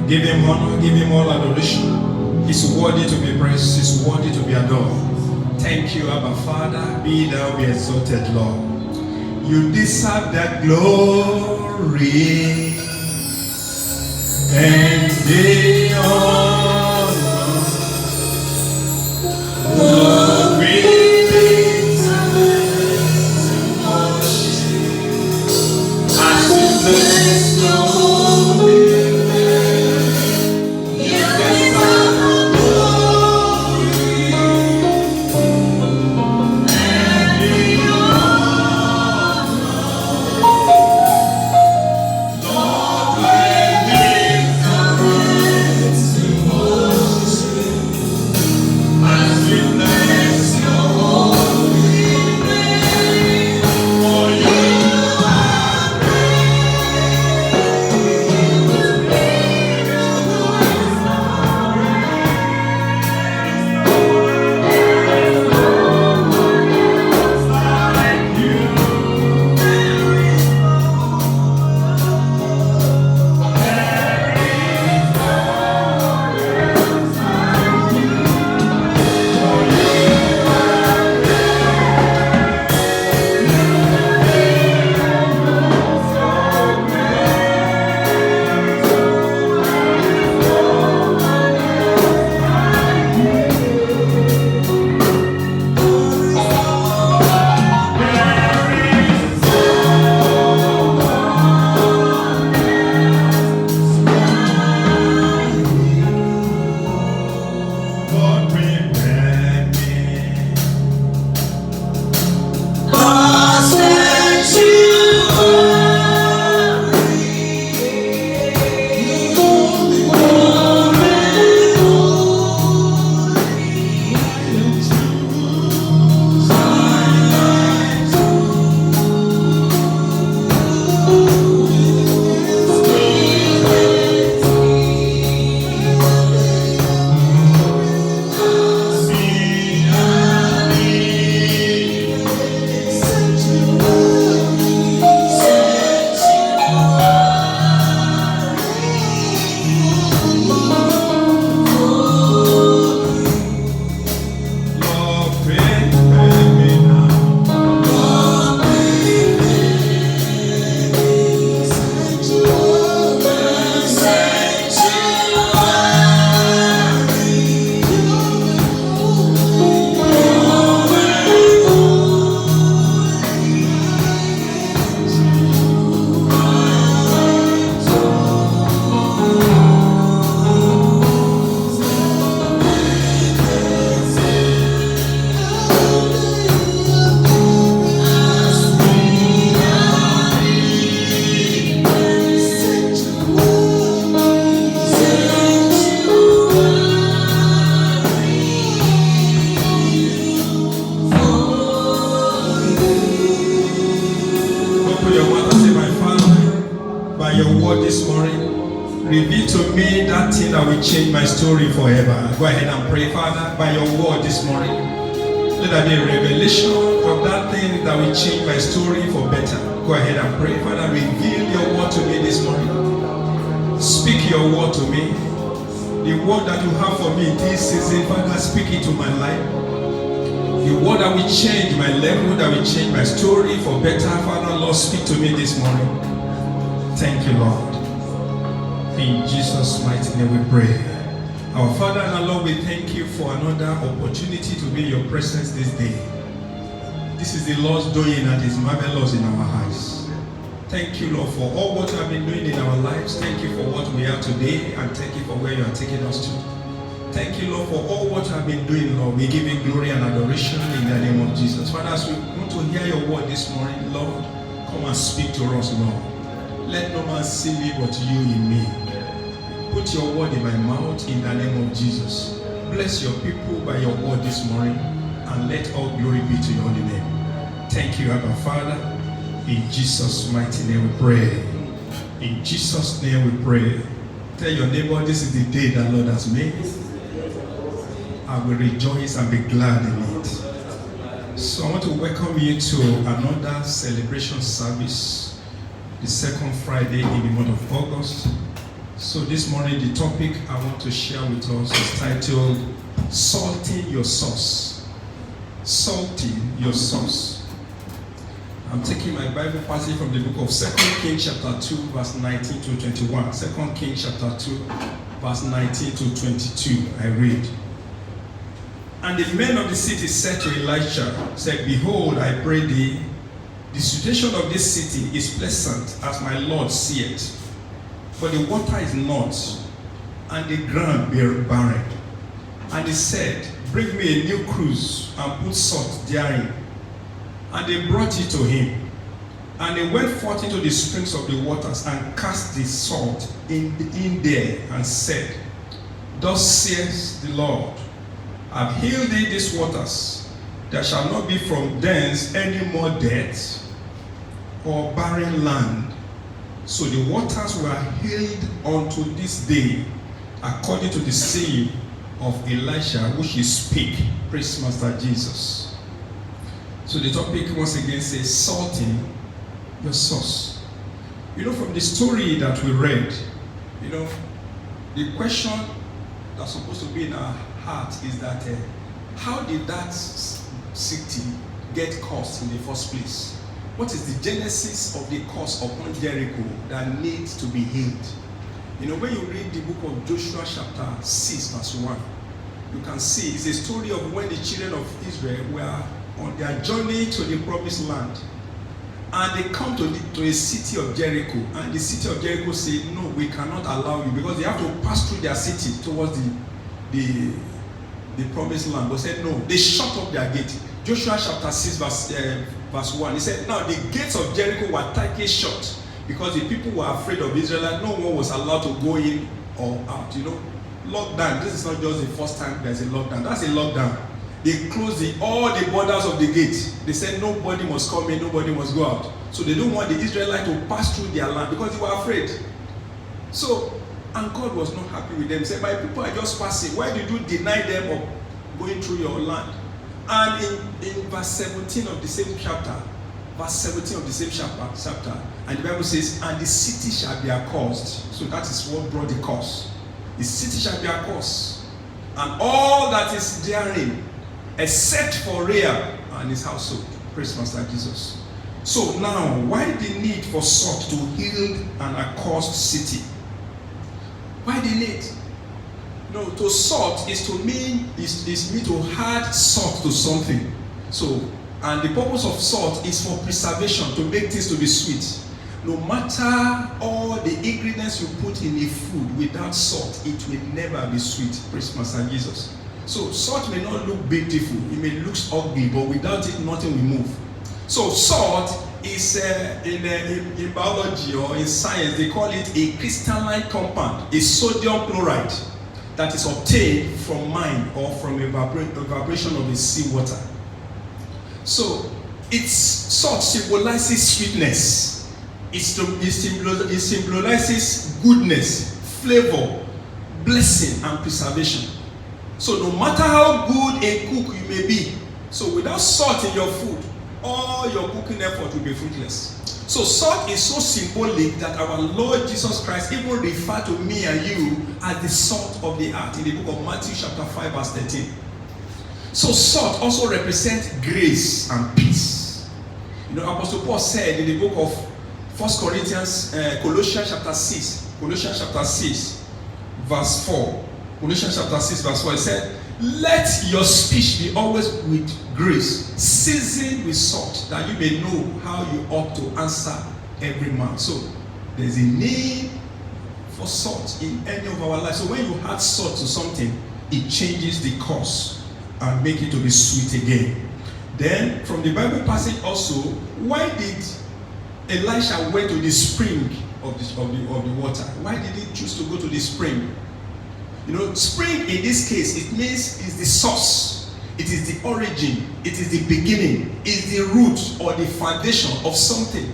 Give him honor, give him all adoration. He's worthy to be praised, he's worthy to be adored. Thank you, Abba Father. Be thou be exalted, Lord. You deserve that glory and the honor. Lord, we lift our hands in worship as we bless your holy name. You deserve the glory and the honor. Lord, we lift our hands in worship as we bless your holy name. For you are Lord, prepare me. Lost that you Lord, prepare me now. Open your mouth and say, my Father, by your word this morning, reveal to me that thing that will change my story forever. Go ahead and pray, Father, by your word this morning. Let there be a revelation of that thing that will change my story for better. Go ahead and pray, Father, reveal your word to me this morning. Speak your word to me. The word that you have for me this season, Father, speak it to my life. The word that will change my level, that will change my story for better. Father, Lord, speak to me this morning. Thank you, Lord. In Jesus' mighty name we pray. Our Father and our Lord, we thank you for another opportunity to be in your presence this day. This is the Lord's doing and is marvelous in our eyes. Thank you, Lord, for all what you have been doing in our lives. Thank you for what we are today, and thank you for where you are taking us to. Thank you, Lord, for all what you have been doing, Lord. We give you glory and adoration in the name of Jesus. Father, as we want to hear your word this morning, Lord, come and speak to us, Lord. Let no man see me but you in me. Put your word in my mouth in the name of Jesus. Bless your people by your word this morning, and let all glory be to your holy name. Thank you, Abba Father. In Jesus' mighty name we pray. In Jesus' name we pray. Tell your neighbor, this is the day that Lord has made. I will rejoice and be glad in it. So I want to welcome you to another celebration service, the second Friday in the month of August. So this morning the topic I want to share with us is titled Salting Your Sauce. Salting Your Sauce. I'm taking my Bible passage from the book of 2 Kings chapter 2 verse 19 to 21. 2 Kings chapter 2 verse 19 to 22. I read. And the men of the city said to Elisha, said, Behold, I pray thee, the situation of this city is pleasant, as my Lord seeth. For the water is not, and the ground barren. And he said, Bring me a new cruse, and put salt therein. And they brought it to him. And they went forth into the springs of the waters, and cast the salt in there, and said, Thus saith the Lord, I've healed thee these waters. There shall not be from thence any more death or barren land. So the waters were healed unto this day, according to the saying of Elisha, which he spake. Praise Master Jesus. So the topic once again says, salting your sauce. From the story that we read, the question that's supposed to be in our heart is that how did that city get cursed in the first place? What is the genesis of the curse upon Jericho that needs to be healed? When you read the book of Joshua chapter 6 verse 1, you can see it's a story of when the children of Israel were on their journey to the promised land. And they come to a city of Jericho, and the city of Jericho said, no, we cannot allow you, because they have to pass through their city towards the promised land. But said no, they shut up their gate. Joshua chapter 6 verse 1, he said, now the gates of Jericho were tightly shut, because the people were afraid of Israel. No one was allowed to go in or out. Lockdown. This is not just the first time there's a lockdown. That's a lockdown. They closed all the borders of the gate. They said nobody must come in, nobody must go out. So they don't want the Israelites to pass through their land, because they were afraid. So, and God was not happy with them. He said, my people are just passing. Why did you deny them of going through your land? And in verse 17 of the same chapter, and the Bible says, and the city shall be accursed. So that is what brought the curse. The city shall be accursed, and all that is therein, except for Rahab and his household. Praise Master Jesus. So now, why the need for salt to heal an accursed city? Why the need? To salt is to mean to add salt to something. So, and the purpose of salt is for preservation, to make things to be sweet. No matter all the ingredients you put in a food, without salt, it will never be sweet. Praise Master Jesus. So salt may not look beautiful, it may look ugly, but without it, nothing will move. So salt is in biology or in science, they call it a crystalline compound, a sodium chloride that is obtained from mine or from evaporation of the seawater. So salt symbolizes sweetness. It symbolizes goodness, flavor, blessing, and preservation. So no matter how good a cook you may be, so without salt in your food, all your cooking effort will be fruitless. So salt is so symbolic that our Lord Jesus Christ even referred to me and you as the salt of the earth in the book of Matthew chapter 5 verse 13. So salt also represents grace and peace. Apostle Paul said in the book of Colossians chapter 6 verse 4. Colossians chapter 6 verse 4, he said, let your speech be always with grace, seasoned with salt, that you may know how you ought to answer every man. So there's a need for salt in any of our lives. So when you add salt to something, it changes the course and make it to be sweet again. Then from the Bible passage also, why did Elisha went to the spring of the water? Why did he choose to go to the spring? Spring in this case, it means is the source. It is the origin. It is the beginning. It's the root or the foundation of something.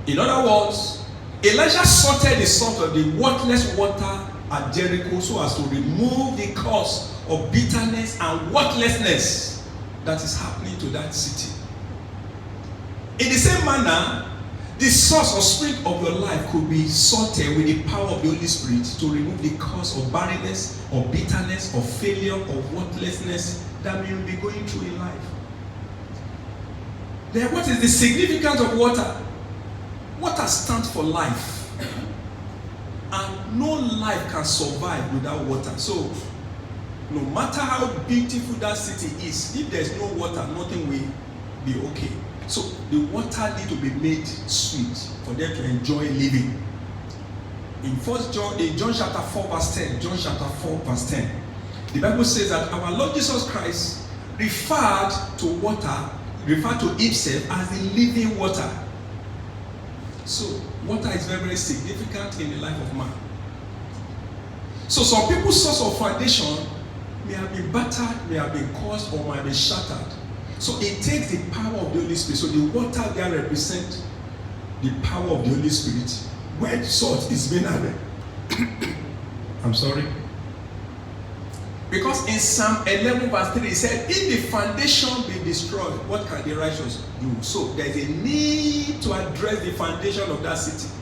In other words, Elijah salted the salt of the worthless water at Jericho so as to remove the cause of bitterness and worthlessness that is happening to that city. In the same manner, The source or spring of your life could be salted with the power of the Holy Spirit to remove the cause of barrenness, or bitterness, or failure, or worthlessness that you may be going through in life. Then what is the significance of water? Water stands for life. And no life can survive without water. So, no matter how beautiful that city is, if there's no water, nothing will be okay. So the water need to be made sweet for them to enjoy living. In John chapter 4 verse 10, John chapter 4 verse 10, the Bible says that our Lord Jesus Christ referred to himself as the living water. So water is very, very significant in the life of man. So some people's source of foundation may have been battered, may have been caused, or might be shattered. So it takes the power of the Holy Spirit. So the water there represents the power of the Holy Spirit. When salt is being added, I'm sorry. Because in Psalm 11 verse 3 it said, if the foundation be destroyed, what can the righteous do? So there is a need to address the foundation of that city.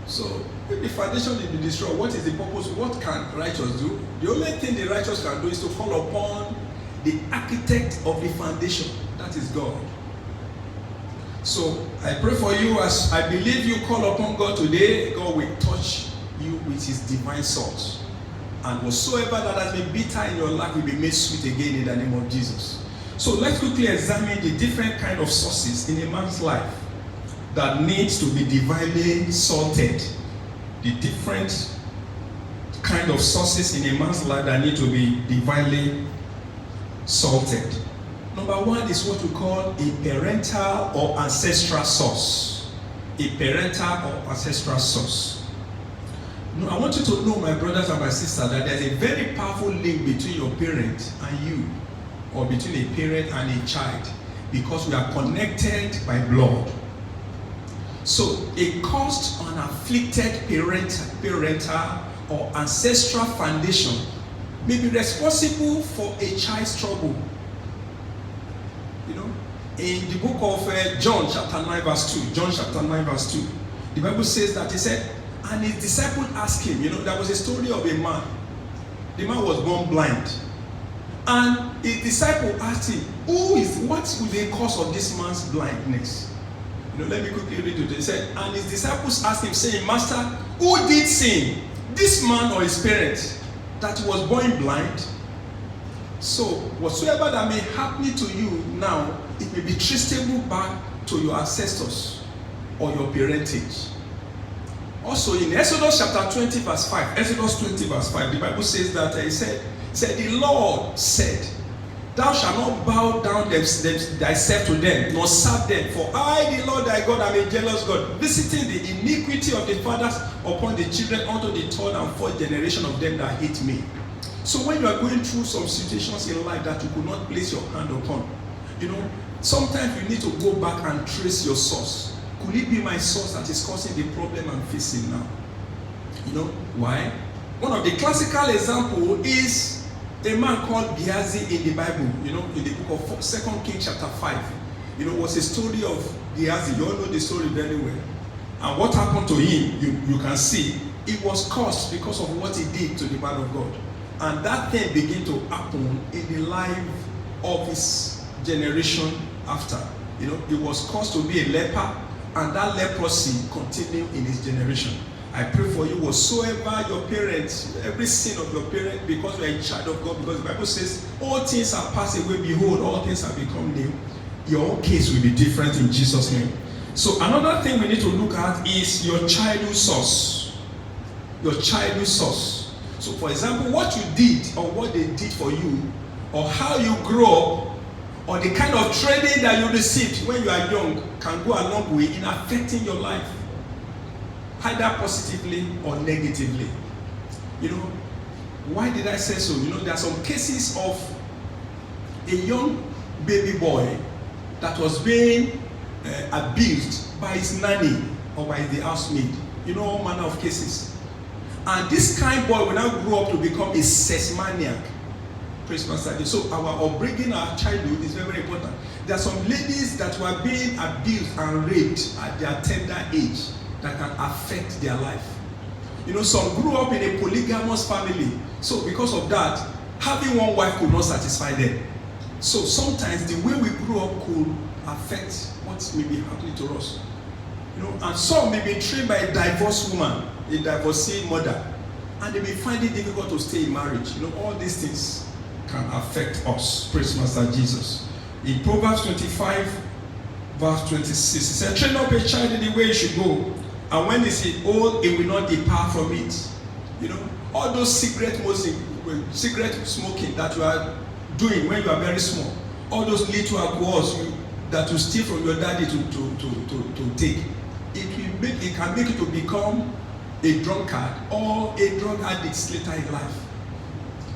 So if the foundation will be destroyed, what is the purpose? What can righteous do? The only thing the righteous can do is to call upon the architect of the foundation. That is God. So I pray for you, as I believe you call upon God today, God will touch you with his divine salt. And whatsoever that has been bitter in your life will be made sweet again in the name of Jesus. So let's quickly examine the different kind of sources in a man's life that needs to be divinely salted. The different kind of sources in a man's life that need to be divinely salted. Number one is what we call a parental or ancestral source. A parental or ancestral source. Now, I want you to know, my brothers and my sisters, that there's a very powerful link between your parent and you, or between a parent and a child, because we are connected by blood. So a caused or afflicted parental or ancestral foundation may be responsible for a child's trouble. You know, in the book of John chapter 9 verse 2, John chapter 9 verse 2, the Bible says that he said, and his disciple asked him, there was a story of a man. The man was born blind. And his disciple asked him, what will the cause of this man's blindness? Let me quickly read it. He said, and his disciples asked him, saying, Master, who did sin, this man or his parents, that he was born blind? So, whatsoever that may happen to you now, it may be traceable back to your ancestors or your parentage. Also, in Exodus chapter 20 verse 5, Exodus 20 verse 5, the Bible says that he said, the Lord said, thou shalt not bow down thyself to them, nor serve them. For I, the Lord thy God, am a jealous God, visiting the iniquity of the fathers upon the children unto the third and fourth generation of them that hate me. So when you are going through some situations in life that you could not place your hand upon, sometimes you need to go back and trace your source. Could it be my source that is causing the problem I'm facing now? Why? One of the classical examples is a man called Gehazi in the Bible, in the book of 2 Kings chapter 5. Was a story of Gehazi. You all know the story very well. And what happened to him, you can see, it was caused because of what he did to the man of God. And that thing began to happen in the life of his generation after. It was caused to be a leper, and that leprosy continued in his generation. I pray for you, whatsoever your parents, every sin of your parents, because you are a child of God, because the Bible says, all things are passed away, behold, all things have become new. Your own case will be different in Jesus' name. So another thing we need to look at is your childhood source. Your childhood source. So for example, what you did or what they did for you, or how you grew up, or the kind of training that you received when you are young can go a long way in affecting your life, either positively or negatively. Why did I say so? There are some cases of a young baby boy that was being abused by his nanny or by the housemaid. All manner of cases. And this kind of boy will now grow up to become a sex maniac. Praise Master. So our upbringing, our childhood is very, very important. There are some ladies that were being abused and raped at their tender age that can affect their life. Some grew up in a polygamous family. So because of that, having one wife could not satisfy them. So sometimes the way we grew up could affect what may be happening to us. And some may be trained by a divorced woman, a divorcee mother, and they may find it difficult to stay in marriage. All these things can affect us. Praise Master Jesus. In Proverbs 25, verse 26, it says, train up a child in the way he should go, and when he is old, he will not depart from it. All those cigarette smoking that you are doing when you are very small, all those little alcohols that you steal from your daddy to take, it can make you to become a drunkard or a drug addict later in life.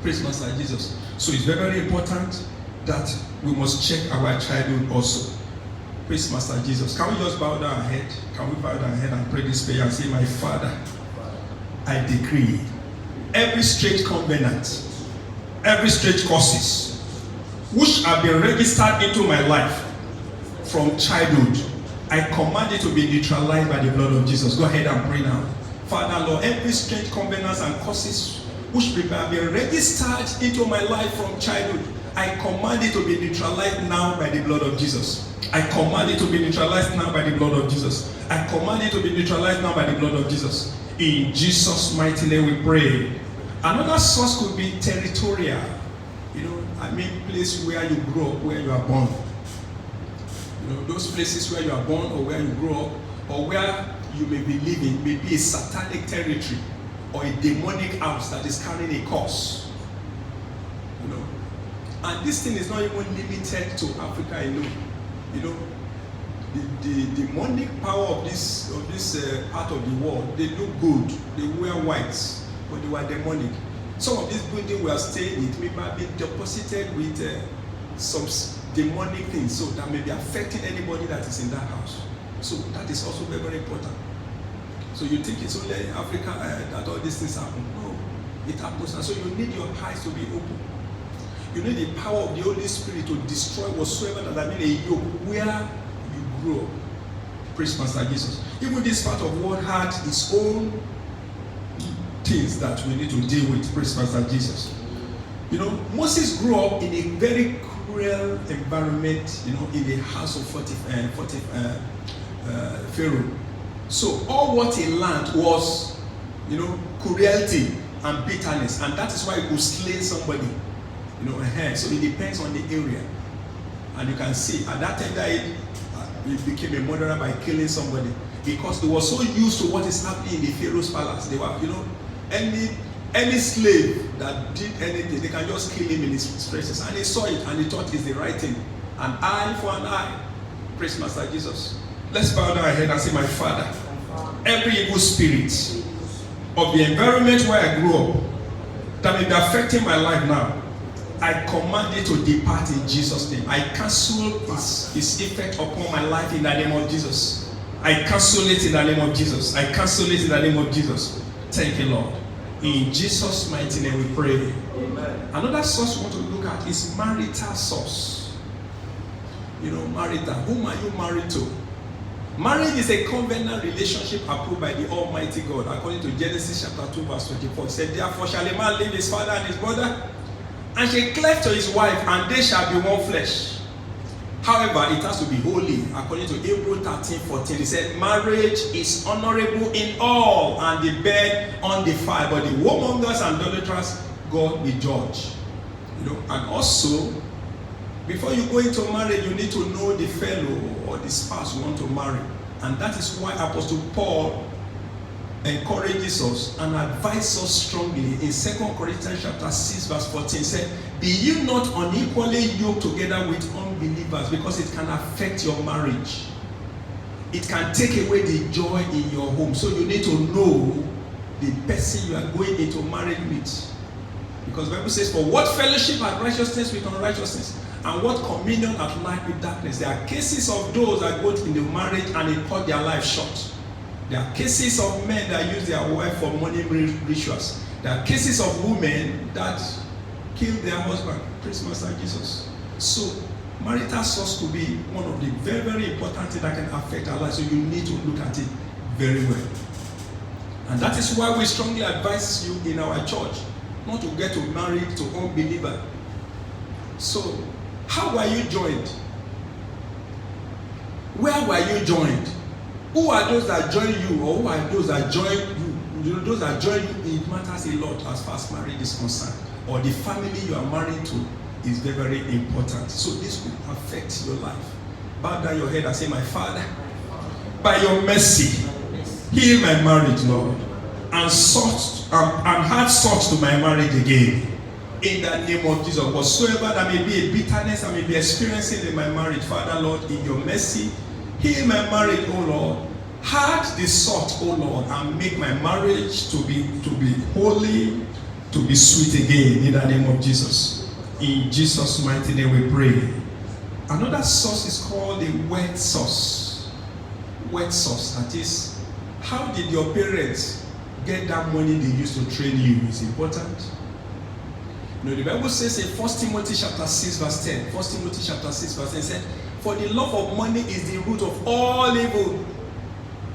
Praise Master Jesus. So it's very, very important that we must check our childhood also. Praise Master Jesus. Can we just bow down our head? Can we bow down our head and pray this prayer and say, my Father, I decree every strange covenant, every strange curses, which have been registered into my life from childhood, I command it to be neutralized by the blood of Jesus. Go ahead and pray now. Father, Lord, every strange covenants and curses which have been registered into my life from childhood, I command it to be neutralized now by the blood of Jesus. I command it to be neutralized now by the blood of Jesus. I command it to be neutralized now by the blood of Jesus. In Jesus' mighty name we pray. Another source could be territorial. Place where you grow up, where you are born. Those places where you are born or where you grow up or where you may be living may be a satanic territory or a demonic house that is carrying a curse. And this thing is not even limited to Africa alone. The demonic power of this part of the world, they look good, they wear whites, but they were demonic. Some of these buildings we are staying in may have been deposited with some demonic things, so that may be affecting anybody that is in that house. So that is also very, very important. So you think it's only Africa that all these things happen? No, it happens. And so you need your eyes to be open. You need the power of the Holy Spirit to destroy whatsoever that has been a yoke where you grew up. Praise Master Jesus. Even this part of the world had its own things that we need to deal with. Praise Master Jesus. Moses grew up in a very cruel environment, in the house of Pharaoh. So all what he learned was, cruelty and bitterness, and that is why he could slay somebody. So it depends on the area. And you can see at that tender age, he became a murderer by killing somebody because he was so used to what is happening in the Pharaoh's palace. They were, any slave that did anything, they can just kill him in his presence. And he saw it and he thought it's the right thing. An eye for an eye. Praise Master Jesus. Let's bow down our head and say, my Father, every evil spirit of the environment where I grew up that may be affecting my life now, I command it to depart in Jesus' name. I cancel its effect upon my life in the name of Jesus. I cancel it in the name of Jesus. I cancel it in the name of Jesus. Thank you, Lord. In Jesus' mighty name we pray. Amen. Another source we want to look at is marital source. Marital. Whom are you married to? Marriage is a covenant relationship approved by the Almighty God. According to Genesis chapter 2 verse 24. It said, therefore shall a man leave his father and his brother, and shall cleave to his wife, and they shall be one flesh. However, it has to be holy. According to Hebrews 13:14, it said, marriage is honorable in all, and the bed undefiled, but the whoremongers and idolaters God will judge. And also, before you go into marriage, you need to know the fellow or the spouse you want to marry. And that is why Apostle Paul encourages us and advises us strongly in 2 Corinthians chapter 6 verse 14. Said, be you not unequally yoked together with unbelievers, because it can affect your marriage. It can take away the joy in your home. So you need to know the person you are going into marriage with. Because the Bible says, for what fellowship hath righteousness with unrighteousness, and what communion hath light with darkness? There are cases of those that go into marriage and they cut their life short. There are cases of men that use their wife for money rituals. There are cases of women that kill their husband. Praise Master Jesus. So Marital source could be one of the very, very important things that can affect our life. So you need to look at it very well. And that is why we strongly advise you in our church not to get married to unbeliever. So, how were you joined? Where were you joined? Who are those that join you, or who are those that join you? You know, those that join you, it matters a lot as far as marriage is concerned. Or the family you are married to is very, very important. So this will affect your life. Bow down your head and say, my Father, by your mercy, heal my marriage, Lord, and add salt to my marriage again. In the name of Jesus, whatsoever there may be a bitterness I may be experiencing in my marriage, Father, Lord, in your mercy, heal my marriage, oh Lord. Add the salt, oh Lord, and make my marriage to be holy, to be sweet again, in the name of Jesus. In Jesus' mighty name we pray. Another source is called the word source. Word source, that is, how did your parents get that money they used to train you? Is important. You know, the Bible says in 1 Timothy chapter 6 verse 10, 1 Timothy chapter 6 verse 10 said, for the love of money is the root of all evil,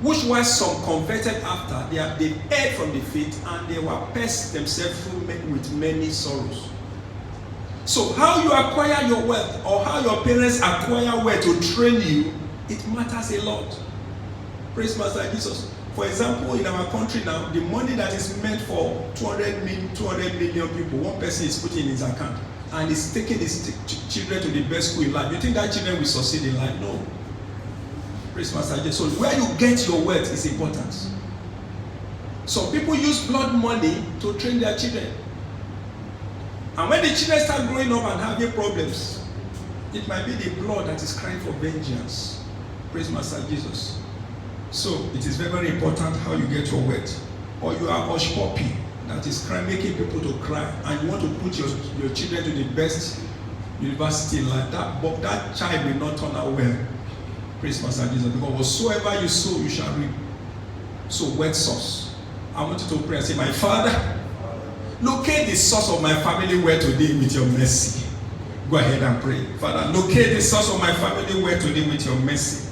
which while some converted after, they erred from the faith, and they were pierced themselves through with many sorrows. So how you acquire your wealth, or how your parents acquire wealth to train you, it matters a lot. Praise Master Jesus. For example, in our country now, the money that is meant for 200 million people, one person is putting in his account, and is taking his children to the best school in life. You think that children will succeed in life? No. Praise Master Jesus. So where you get your wealth is important. Some people use blood money to train their children. And when the children start growing up and having problems, it might be the blood that is crying for vengeance. Praise Master Jesus. So it is very, very important how you get your wealth. Or you are hush puppy that is crying, making people to cry, and you want to put your children to the best university in life. That child will not turn out well. Praise Master Jesus. Because whatsoever you sow, you shall reap. So word source. I want you to pray and say, my Father, locate the source of my family where today with your mercy. Go ahead and pray. Father, locate the source of my family where today with your mercy.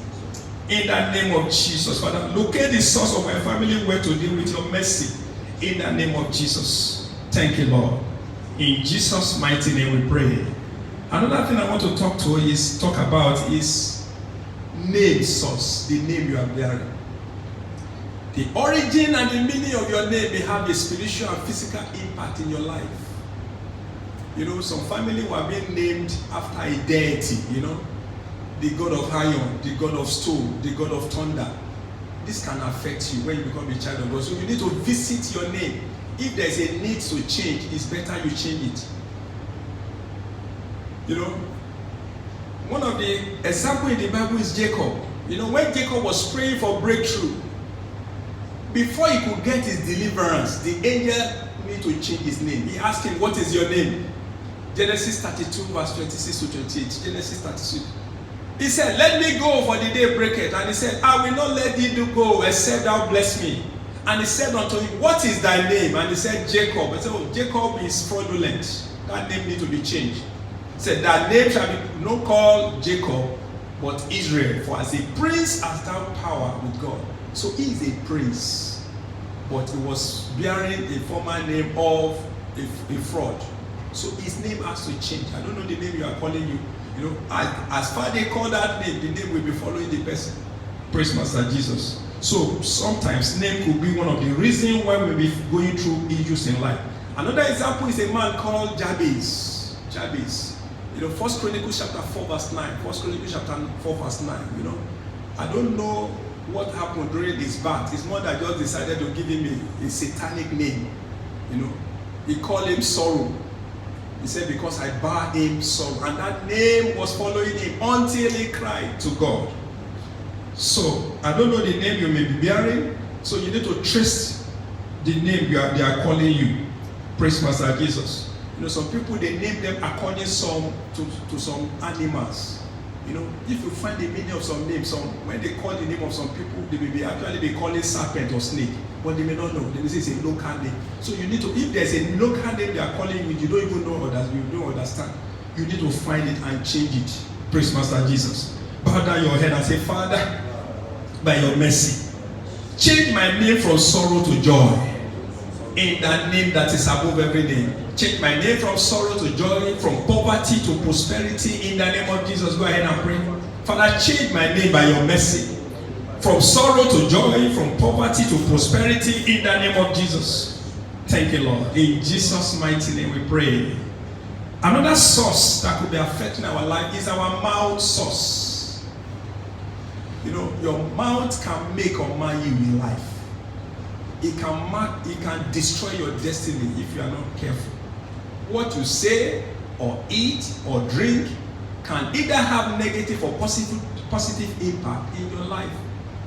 In the name of Jesus, Father, locate the source of my family where today with your mercy. In the name of Jesus. Thank you, Lord. In Jesus' mighty name we pray. Another thing I want to talk about is name source, the name you are bearing. The origin and the meaning of your name may have a spiritual and physical impact in your life. You know, some family were being named after a deity, you know, the god of iron, the god of stone, the god of thunder. This can affect you when you become a child of God. So you need to visit your name. If there is a need to change, it's better you change it. You know, one of the examples in the Bible is Jacob. You know, when Jacob was praying for breakthrough, before he could get his deliverance, the angel needed to change his name. He asked him, what is your name? Genesis 32 verse 26 to 28. Genesis 32. He said, let me go, for the day breaketh. And he said, I will not let thee go, except thou bless me. And he said unto him, what is thy name? And he said, Jacob. I said, oh, Jacob is fraudulent. That name needs to be changed. He said, thy name shall be not called Jacob, but Israel. For as a prince hast thou power with God. So he is a prince, but he was bearing a former name of a fraud. So his name has to change. I don't know the name you are calling you. You know, as far as they call that name, the name will be following the person. Praise Master Jesus. So sometimes name could be one of the reasons why we'll be going through issues in life. Another example is a man called Jabez. Jabez. You know, 1 Chronicles chapter 4 verse 9. 1 Chronicles chapter 4 verse 9. You know, I don't know what happened during his birth. His mother just decided to give him a satanic name. You know, he called him Sorrow. He said, because I bare him sorrow. And that name was following him until he cried to God. So, I don't know the name you may be bearing. So you need to trace the name they are calling you. Praise Master Jesus. You know, some people, they name them according to some animals. You know, if you find the meaning of some names, when they call the name of some people, they may be actually calling serpent or snake. But they may not know. They may say it's a local name. So you need to, if there's a local name they are calling you, you don't even know or that you don't understand. You need to find it and change it. Praise Master Jesus. Bow down your head and say, Father, by your mercy, change my name from sorrow to joy. In that name that is above every name. Change my name from sorrow to joy, from poverty to prosperity. In the name of Jesus, go ahead and pray. Father, change my name by your mercy. From sorrow to joy, from poverty to prosperity. In the name of Jesus. Thank you, Lord. In Jesus' mighty name we pray. Another source that could be affecting our life is our mouth source. You know, your mouth can make or mar you in life. It can destroy your destiny if you are not careful. What you say or eat or drink can either have negative or positive impact in your life.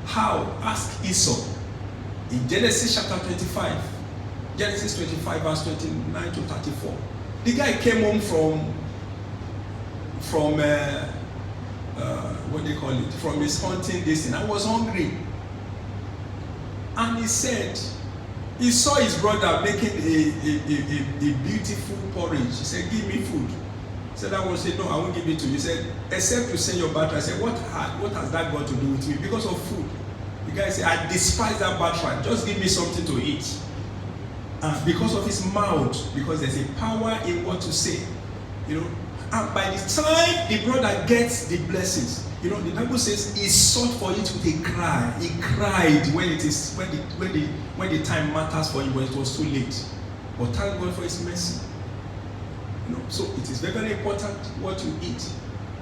How? Ask Esau. In Genesis chapter 25, Genesis 25 verse 29 to 34. The guy came home from what do you call it? From his hunting days, and I was hungry. And he said, he saw his brother making a beautiful porridge. He said, give me food. He said, I will say, no, I won't give it to you. He said, except you send your birthright. I said, what has that got to do with me? Because of food. The guy said, I despise that birthright. Just give me something to eat. Because of his mouth, because there's a power in what to say. You know, and by the time the brother gets the blessings, you know, the Bible says he sought for it with a cry. He cried when the time matters for him, but it was too late. But thank God for his mercy. You know, so it is very, very important what you eat.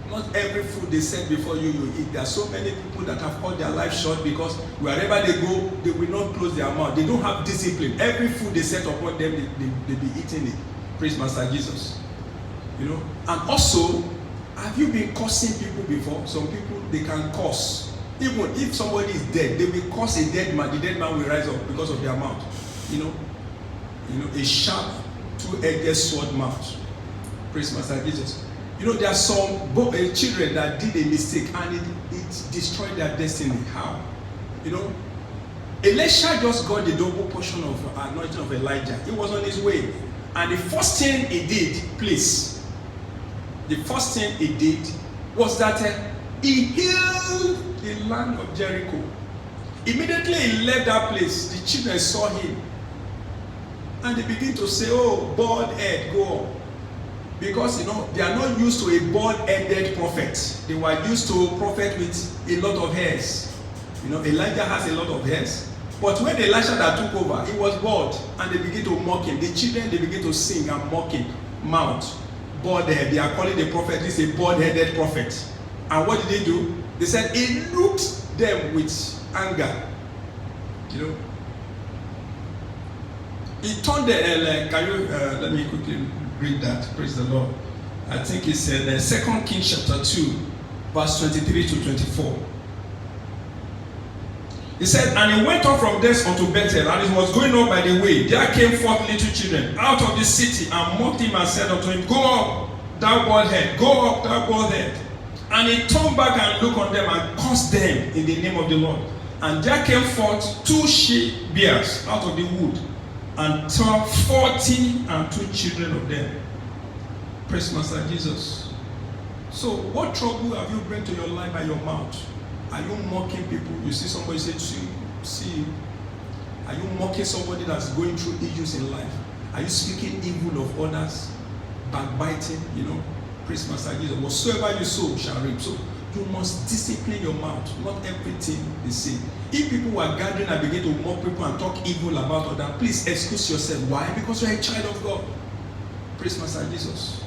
Not every food they set before you, you eat. There are so many people that have cut their life short because wherever they go, they will not close their mouth. They don't have discipline. Every food they set upon them, they be eating it. Praise Master Jesus. You know, and also, have you been cursing people before? Some people, they can curse. Even if somebody is dead, they will curse a dead man. The dead man will rise up because of their mouth. You know, a sharp, two-edged sword mouth. Praise Master Jesus. You know, there are some children that did a mistake and it destroyed their destiny. How? You know, Elisha just got the double portion of anointing of Elijah. He was on his way. And the first thing he did, was that he healed the land of Jericho. Immediately he left that place, the children saw him. And they begin to say, oh, bald head, go up. Because, you know, they are not used to a bald-headed prophet. They were used to a prophet with a lot of hairs. You know, Elijah has a lot of hairs. But when Elisha that took over, he was bald. And they begin to mock him. The children, they begin to sing and mock him. Mount. Bald head. They are calling the prophet, this is a bald-headed prophet. And what did they do? They said, he looked them with anger. You know. He turned the, can you, let me quickly read that. Praise the Lord. I think it's in 2 Kings chapter 2, verse 23 to 24. He said, and he went up from thence unto Bethel, and he was going on by the way. There came forth little children out of the city, and mocked him and said unto him, go up, thou bald head, go up, thou bald head. And he turned back and looked on them and cursed them in the name of the Lord. And there came forth 2 she-bears out of the wood, and tore 42 children of them. Praise Master Jesus. So, what trouble have you brought to your life by your mouth? Are you mocking people? You see somebody say, see, are you mocking somebody that's going through issues in life? Are you speaking evil of others? Backbiting, you know? Praise Master Jesus. Whatsoever you sow shall reap. So, you must discipline your mouth. Not everything they say. If people are gathering and begin to mock people and talk evil about others, please excuse yourself. Why? Because you're a child of God. Praise Master Jesus.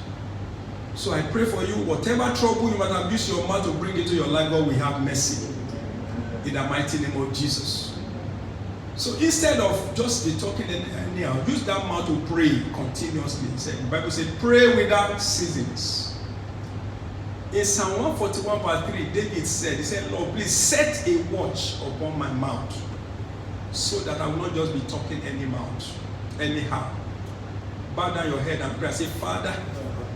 So I pray for you, whatever trouble you might have used your mouth to bring into your life, God will have mercy. In the mighty name of Jesus. So instead of just be talking anyhow, use that mouth to pray continuously. The Bible says, pray without seasons. In Psalm 141 verse 3, David said, he said, Lord, please set a watch upon my mouth so that I will not just be talking anyhow. Bow down your head and pray. Say, Father,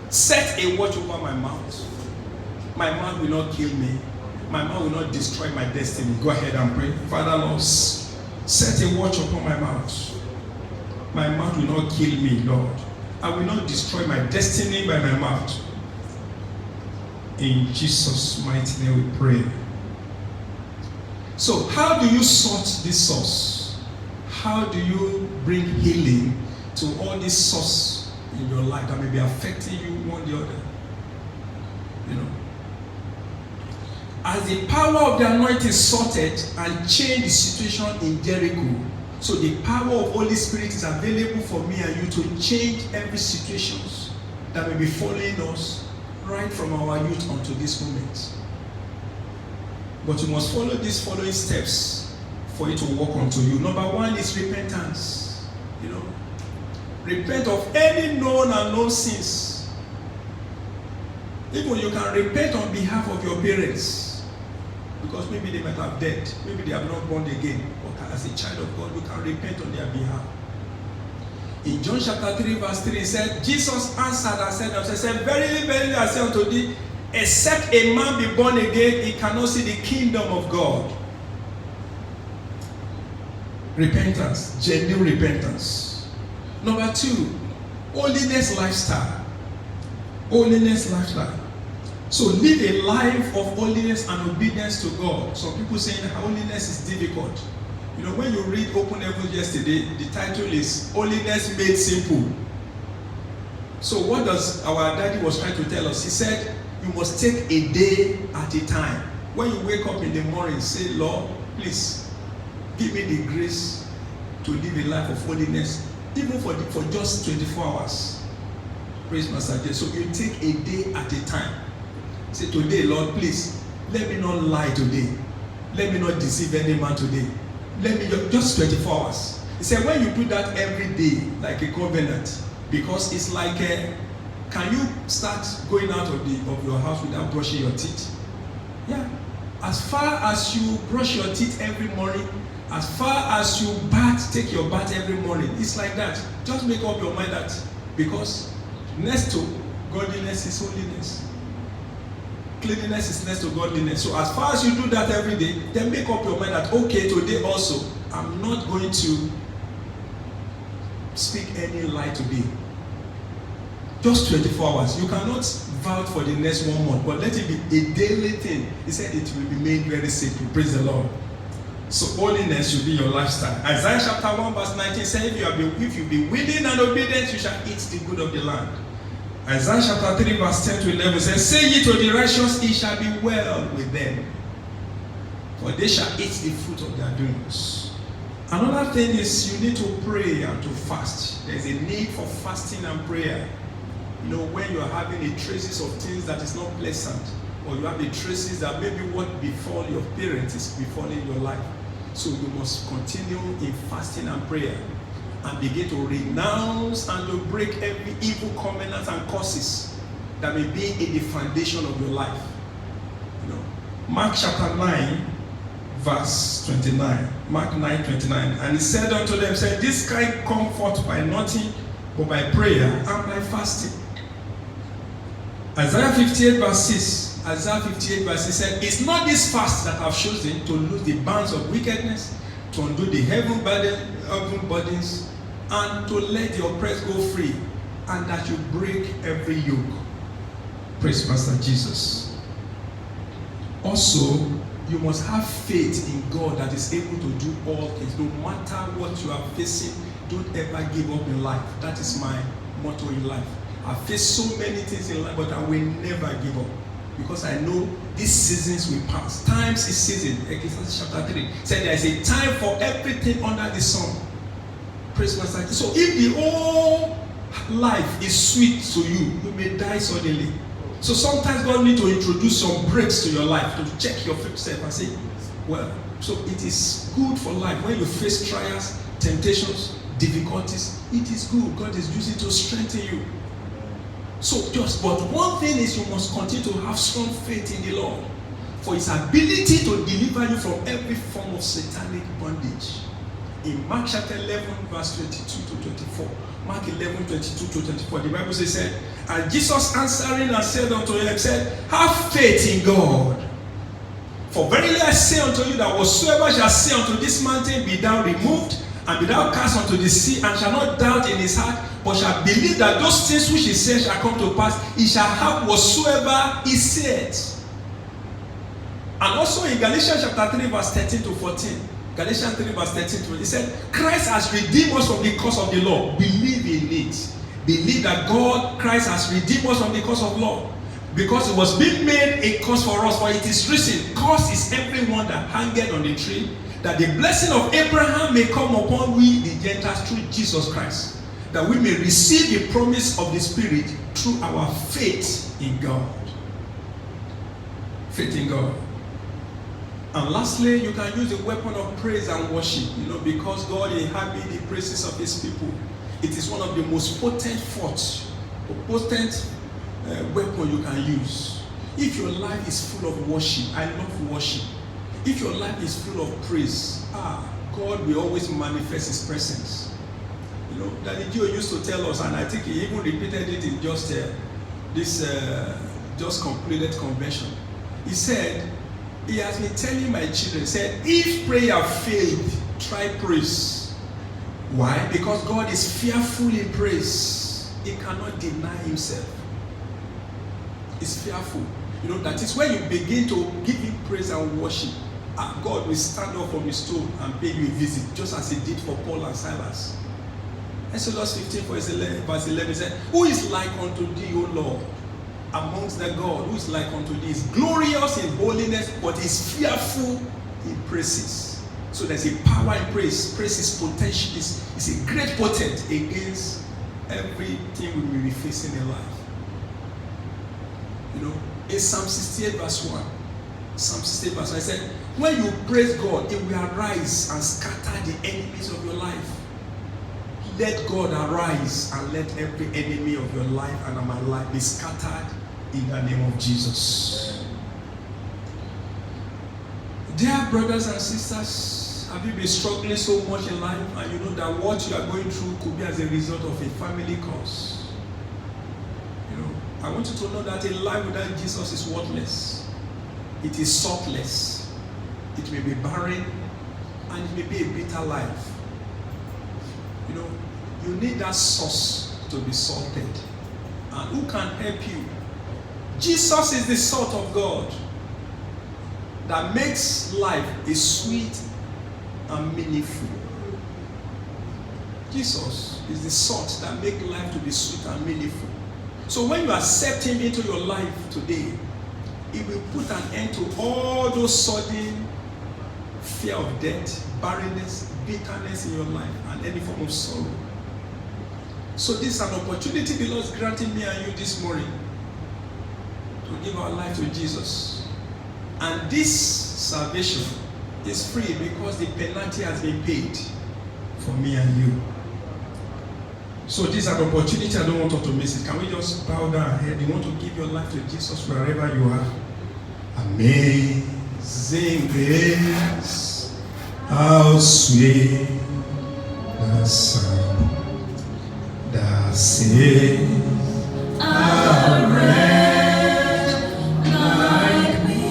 set a watch over my mouth. My mouth will not kill me. My mouth will not destroy my destiny. Go ahead and pray. Father, Lord, set a watch upon my mouth. My mouth will not kill me, Lord. I will not destroy my destiny by my mouth. In Jesus' mighty name we pray. So how do you sort this source? How do you bring healing to all these sources in your life that may be affecting you one or the other? You know, as the power of the anointing sorted and changed the situation in Jericho, so the power of Holy Spirit is available for me and you to change every situation that may be following us right from our youth unto this moment. But you must follow these following steps for it to work unto you. Number one is repentance. You know, repent of any known and unknown sins. Even you can repent on behalf of your parents, because maybe they might have died, maybe they have not born again. But as a child of God, you can repent on their behalf. In John chapter 3, verse 3, it said, Jesus answered and said, Verily, verily, I say unto thee, except a man be born again, he cannot see the kingdom of God. Repentance, genuine repentance. Number two, holiness lifestyle. Holiness lifestyle. So live a life of holiness and obedience to God. Some people saying holiness is difficult. You know, when you read Open Heaven yesterday, the title is Holiness Made Simple. So what does our daddy was trying to tell us? He said, you must take a day at a time. When you wake up in the morning, say, Lord, please give me the grace to live a life of holiness, even for just 24 hours. Praise Master Jesus. So you take a day at a time. Say, today, Lord, please, let me not lie today. Let me not deceive any man today. Let me just 24 hours. He said, when you do that every day, like a covenant, because it's like can you start going out of your house without brushing your teeth? Yeah. As far as you brush your teeth every morning, as far as you take your bath every morning, it's like that. Just make up your mind that, because next to godliness is holiness. Cleanliness is next to godliness. So as far as you do that every day, then make up your mind that, okay, today also, I'm not going to speak any lie today. Just 24 hours. You cannot vouch for the next 1 month, but let it be a daily thing. He said it will be made very simple. Praise the Lord. So holiness should be your lifestyle. Isaiah chapter 1 verse 19 says, if you be willing and obedient, you shall eat the good of the land. Isaiah chapter 3 verse 10 to 11 says, say ye to the righteous, it shall be well with them, for they shall eat the fruit of their doings. Another thing is you need to pray and to fast. There is a need for fasting and prayer. You know, when you are having a traces of things that is not pleasant, or you have the traces that maybe what befall your parents is befalling your life. So you must continue in fasting and prayer and begin to renounce and to break every evil covenant and curses that may be in the foundation of your life. You know, Mark chapter 9 verse 29. Mark 9:29. And he said unto them, said, this kind come forth by nothing but by prayer and by fasting. Isaiah 58 verse 6. Isaiah 58 verse 6 said, it's not this fast that I've chosen to loose the bands of wickedness, to undo the heaven burdens, and to let the oppressed go free, and that you break every yoke. Praise Master Jesus. Also, you must have faith in God that is able to do all things. No matter what you are facing, don't ever give up in life. That is my motto in life. I've faced so many things in life, but I will never give up. Because I know these seasons will pass. Times is season. Ecclesiastes chapter 3 said there is a time for everything under the sun. Praise God. So if the whole life is sweet to you, you may die suddenly. So sometimes God needs to introduce some breaks to your life to check your self and say, well, so it is good for life. When you face trials, temptations, difficulties, it is good. God is using to strengthen you. But one thing is you must continue to have strong faith in the Lord for his ability to deliver you from every form of satanic bondage. In Mark chapter 11 verse 22 to 24, Mark 11, 22 to 24, the Bible says, and Jesus answering and said unto him, said, have faith in God. For verily I say unto you that whatsoever shall say unto this mountain, be thou removed, and be thou cast unto the sea, and shall not doubt in his heart, but shall believe that those things which he said shall come to pass, he shall have whatsoever he said. And also in Galatians chapter 3 verse 13 to 14, Galatians 3 verse 13 to 14, he said, Christ has redeemed us from the curse of the law. Believe in it. Believe that Christ has redeemed us from the curse of law. Because it was being made a curse for us, for it is written, cursed is everyone that hangeth on the tree, that the blessing of Abraham may come upon we the Gentiles through Jesus Christ, that we may receive the promise of the Spirit through our faith in God. Faith in God. And lastly, you can use the weapon of praise and worship, because God inhabits the praises of his people. It is one of the most potent weapon you can use. If your life is full of worship, I love worship. If your life is full of praise, God will always manifest his presence. Daddy Joe used to tell us, and I think he even repeated it in just just completed convention. He said, he has been telling my children, said, if prayer failed, try praise. Why? Because God is fearful in praise. He cannot deny himself. He's fearful. That is when you begin to give him praise and worship, God will stand up from his throne and pay you a visit, just as he did for Paul and Silas. Exodus 15 verse 11 said, who is like unto thee, O Lord, amongst the God, who is like unto thee, is glorious in holiness, but is fearful in praises. So there's a power in praise. Praise is potential, is a great potent against everything we will be facing in life. In Psalm 68 verse 1, Psalm 68 verse 1, I said, when you praise God, it will arise and scatter the enemies of your life. Let God arise and let every enemy of your life and of my life be scattered in the name of Jesus. Dear brothers and sisters, have you been struggling so much in life, and you know that what you are going through could be as a result of a family cause? I want you to know that a life without Jesus is worthless. It is saltless. It may be barren, and it may be a bitter life. You need that sauce to be salted. And who can help you? Jesus is the salt of God that makes life a sweet and meaningful. Jesus is the salt that makes life to be sweet and meaningful. So when you accept him into your life today, it will put an end to all those sudden fear of death, barrenness, bitterness in your life, and any form of sorrow. So this is an opportunity the Lord is granting me and you this morning to give our life to Jesus. And this salvation is free because the penalty has been paid for me and you. So this is an opportunity. I don't want us to miss it. Can we just bow down our head? You want to give your life to Jesus wherever you are? Amazing grace, how sweet the sound that saved a wretch like me.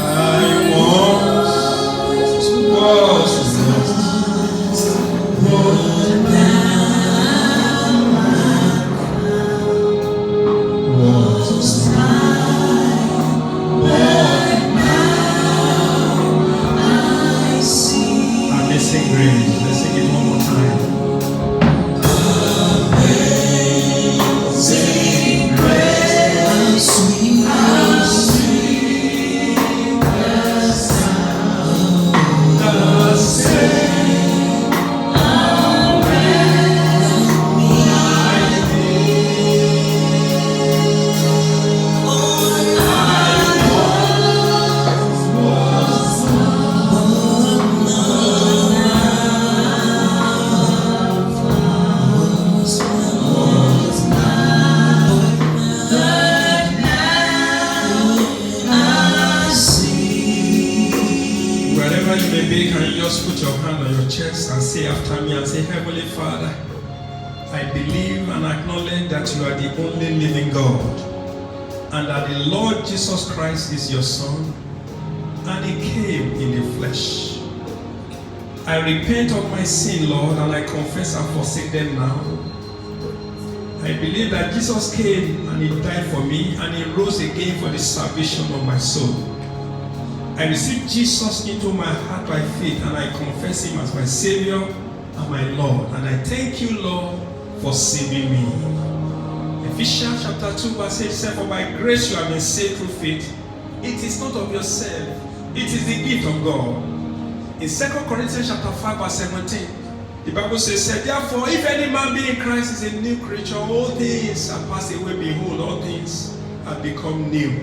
I once was lost. Jesus Christ is your Son, and he came in the flesh. I repent of my sin, Lord, and I confess and forsake them now. I believe that Jesus came and he died for me and he rose again for the salvation of my soul. I receive Jesus into my heart by faith and I confess him as my Savior and my Lord. And I thank you, Lord, for saving me. Ephesians chapter 2 verse 8 says, for by grace you have been saved through faith. It is not of yourself. It is the gift of God. In 2 Corinthians chapter 5 verse 17, the Bible says, therefore, if any man be in Christ is a new creature, all things are passed away, behold, all things have become new.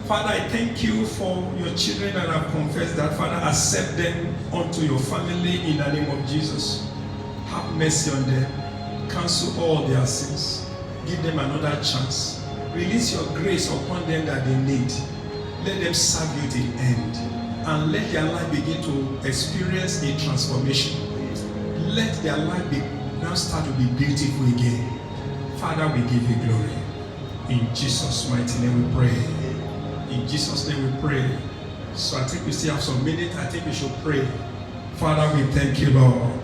Father, I thank you for your children that have confessed that. Father, accept them unto your family in the name of Jesus. Have mercy on them. Cancel all their sins. Give them another chance. Release your grace upon them that they need. Let them serve you to the end. And let their life begin to experience a transformation. Let their life now start to be beautiful again. Father, we give you glory. In Jesus' mighty name we pray. In Jesus' name we pray. So I think we still have some minutes. I think we should pray. Father, we thank you, Lord.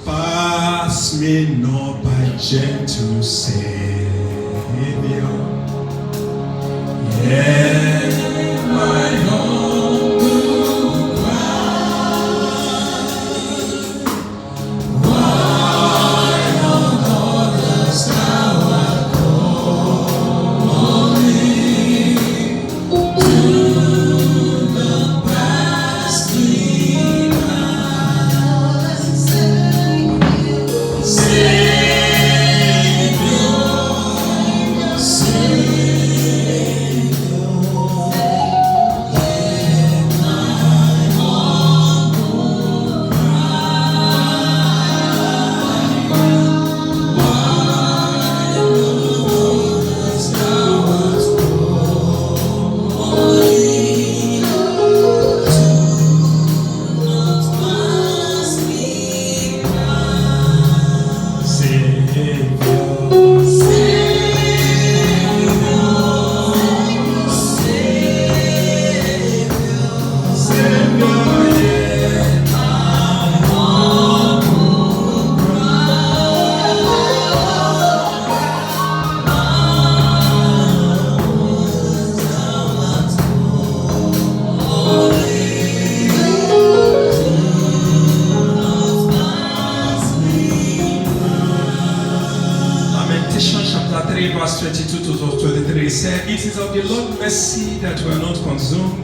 Pass me not by gentle Savior. Yeah, my humble cry. Why on others thou art calling? Do not pass me by. Savior, Savior.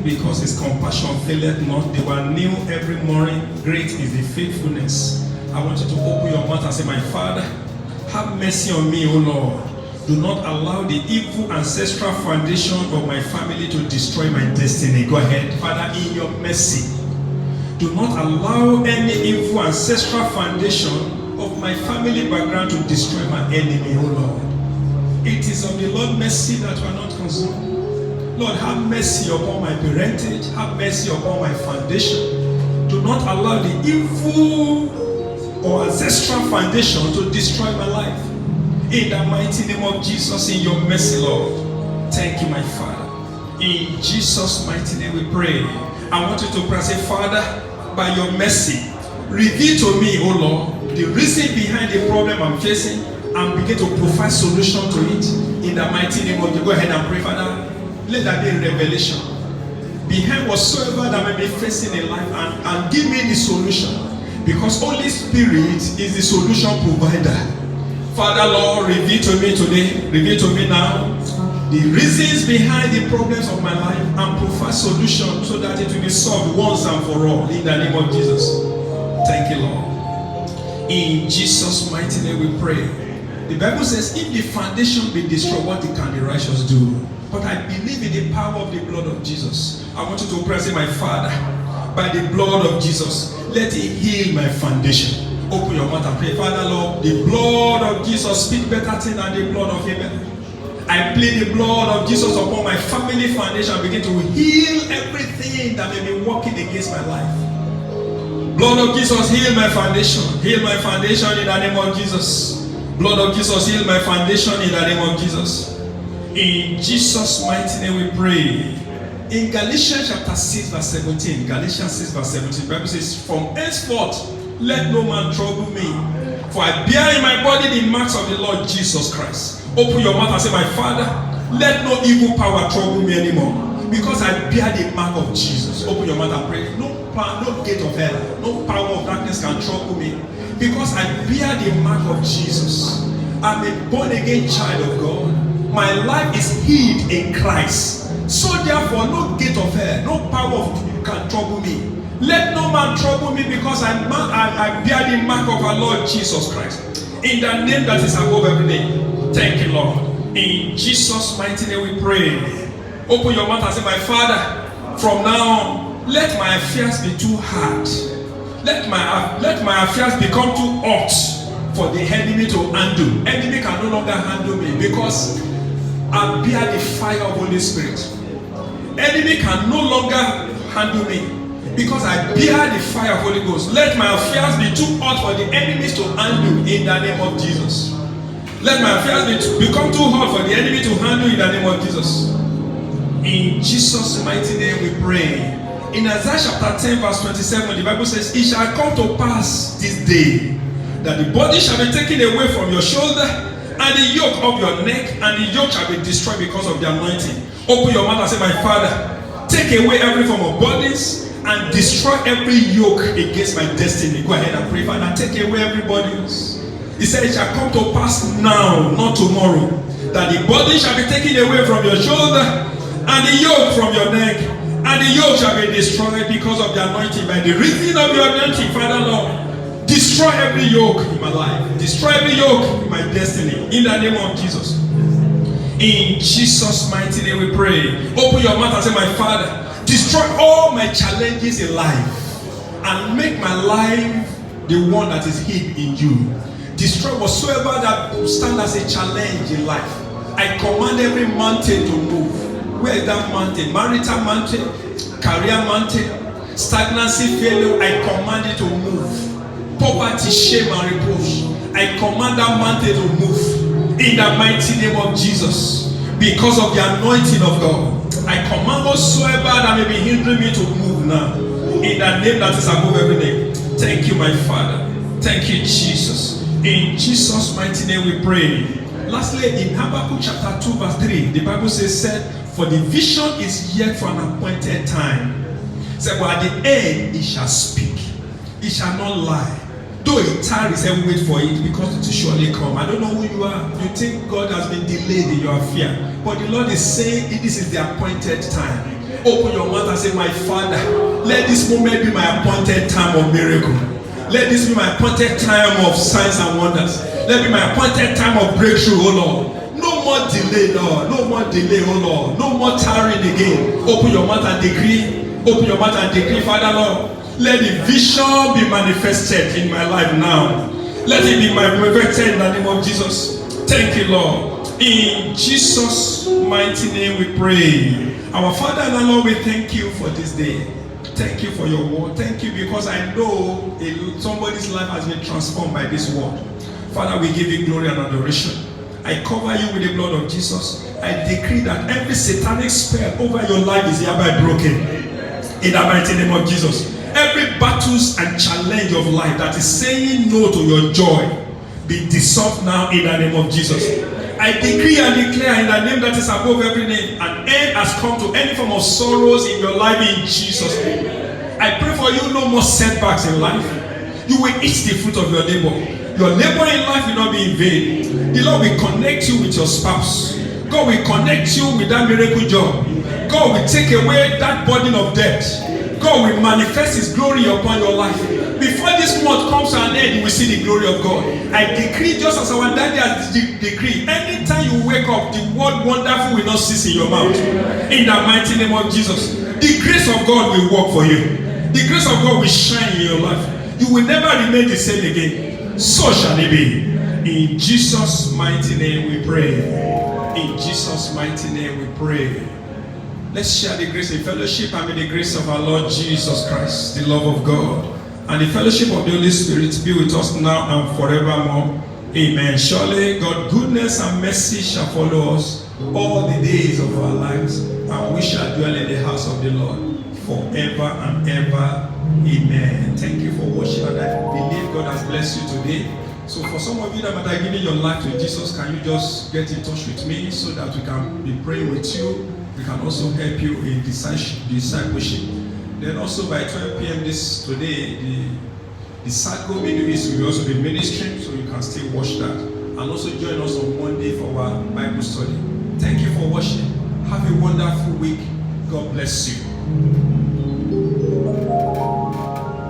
Because his compassion faileth not, they were new every morning. Great is the faithfulness. I want you to open your mouth and say, my Father, have mercy on me, O Lord. Do not allow the evil ancestral foundation of my family to destroy my destiny. Go ahead. Father, in your mercy, do not allow any evil ancestral foundation of my family background to destroy my enemy, O Lord. It is of the Lord's mercy that we are not consumed. Lord, have mercy upon my parentage. Have mercy upon my foundation. Do not allow the evil or ancestral foundation to destroy my life. In the mighty name of Jesus, in your mercy, Lord. Thank you, my Father. In Jesus' mighty name we pray. I want you to pray, say, Father, by your mercy, reveal to me, O Lord, the reason behind the problem I'm facing and begin to provide solution to it. In the mighty name of you. Go ahead and pray, Father. Let that be a revelation behind whatsoever that may be facing in life and give me the solution. Because Holy Spirit is the solution provider. Father, Lord, reveal to me today, reveal to me now the reasons behind the problems of my life and provide solution so that it will be solved once and for all. In the name of Jesus. Thank you, Lord. In Jesus' mighty name we pray. The Bible says, if the foundation be destroyed, what can the righteous do? But I believe in the power of the blood of Jesus. I want you to pray, say, my Father, by the blood of Jesus, let it heal my foundation. Open your mouth and pray. Father, Lord, the blood of Jesus speak better things than the blood of Abel. I plead the blood of Jesus upon my family foundation and begin to heal everything that may be working against my life. Blood of Jesus, heal my foundation. Heal my foundation in the name of Jesus. Blood of Jesus, heal my foundation in the name of Jesus. In Jesus' mighty name we pray. In Galatians chapter 6 verse 17, Galatians 6 verse 17, the Bible says, from henceforth let no man trouble me, for I bear in my body the marks of the Lord Jesus Christ. Open your mouth and say, my Father, let no evil power trouble me anymore, because I bear the mark of Jesus. Open your mouth and pray. No power, no gate of hell, no power of darkness can trouble me, because I bear the mark of Jesus. I'm a born again child of God. My life is hid in Christ. So therefore, no gate of hell, no power can trouble me. Let no man trouble me, because I bear the mark of our Lord Jesus Christ. In the name that is above every name. Thank you, Lord. In Jesus' mighty name we pray. Open your mouth and say, my Father, from now on, let my affairs be too hard. Let my affairs become too hot for the enemy to handle. Enemy can no longer handle me, because I bear the fire of Holy Spirit. Enemy can no longer handle me, because I bear the fire of Holy Ghost. Let my affairs be too hot for the enemies to handle, in the name of Jesus. Let my affairs become too hot for the enemy to handle, in the name of Jesus. In Jesus' mighty name we pray. In Isaiah chapter 10 verse 27, the Bible says, it shall come to pass this day that the body shall be taken away from your shoulder, and the yoke of your neck, and the yoke shall be destroyed because of the anointing. Open your mouth and say, my Father, take away every form of bodies and destroy every yoke against my destiny. Go ahead and pray, Father, take away every bodies. He said, it shall come to pass now, not tomorrow, that the body shall be taken away from your shoulder, and the yoke from your neck, and the yoke shall be destroyed because of the anointing. By the reason of your anointing, Father Lord, destroy every yoke in my life. Destroy every yoke in my destiny. In the name of Jesus. In Jesus' mighty name we pray. Open your mouth and say, my Father, destroy all my challenges in life, and make my life the one that is hid in you. Destroy whatsoever that stands as a challenge in life. I command every mountain to move. Where is that mountain? Marital mountain, career mountain, stagnancy, failure. I command it to move. Poverty, shame, and reproach. I command that mountain to move in the mighty name of Jesus, because of the anointing of God. I command whatsoever that may be hindering me to move now, in the name that is above every name. Thank you, my Father. Thank you, Jesus. In Jesus' mighty name we pray. Lastly, in Habakkuk chapter 2 verse 3, the Bible said, for the vision is yet for an appointed time. Said, but at the end it shall speak. It shall not lie. Though it tarries, and wait for it, because it will surely come. I don't know who you are. You think God has been delayed in your affair, but the Lord is saying this is the appointed time. Open your mouth and say, my Father, let this moment be my appointed time of miracle. Let this be my appointed time of signs and wonders. Let it be my appointed time of breakthrough, oh Lord. No more delay, Lord. No more delay, oh Lord. No more tarrying again. Open your mouth and decree. Open your mouth and decree, Father Lord. Let the vision be manifested in my life now. Let it be manifested in the name of Jesus. Thank you, Lord. In Jesus' mighty name we pray. Our Father and our Lord, we thank you for this day. Thank you for your word. Thank you, because I know somebody's life has been transformed by this word. Father, we give you glory and adoration. I cover you with the blood of Jesus. I decree that every satanic spell over your life is hereby broken. In the mighty name of Jesus. Every battles and challenge of life that is saying no to your joy be dissolved now in the name of Jesus. I decree and declare in the name that is above every name, an end has come to any form of sorrows in your life in Jesus' name. I pray for you, no more setbacks in life. You will eat the fruit of your labor. Your labor in life will not be in vain. The Lord will connect you with your spouse. God will connect you with that miracle job. God will take away that burden of debt. God will manifest His glory upon your life. Before this month comes to an end, you will see the glory of God. I decree, just as our daddy has decreed, anytime you wake up, the word wonderful will not cease in your mouth. In the mighty name of Jesus. The grace of God will work for you. The grace of God will shine in your life. You will never remain the same again. So shall it be. In Jesus' mighty name we pray. In Jesus' mighty name we pray. Let's share the grace and fellowship, and may the grace of our Lord Jesus Christ, the love of God, and the fellowship of the Holy Spirit be with us now and forevermore. Amen. Surely God's goodness and mercy shall follow us all the days of our lives, and we shall dwell in the house of the Lord forever and ever. Amen. Thank you for watching, and I believe God has blessed you today. So for some of you that might have given your life to Jesus, can you just get in touch with me so that we can be praying with you? We can also help you in discipleship. Then also by 12 p.m. today, the Sadgo Middle East will also be ministering, so you can still watch that. And also join us on Monday for our Bible study. Thank you for watching. Have a wonderful week. God bless you.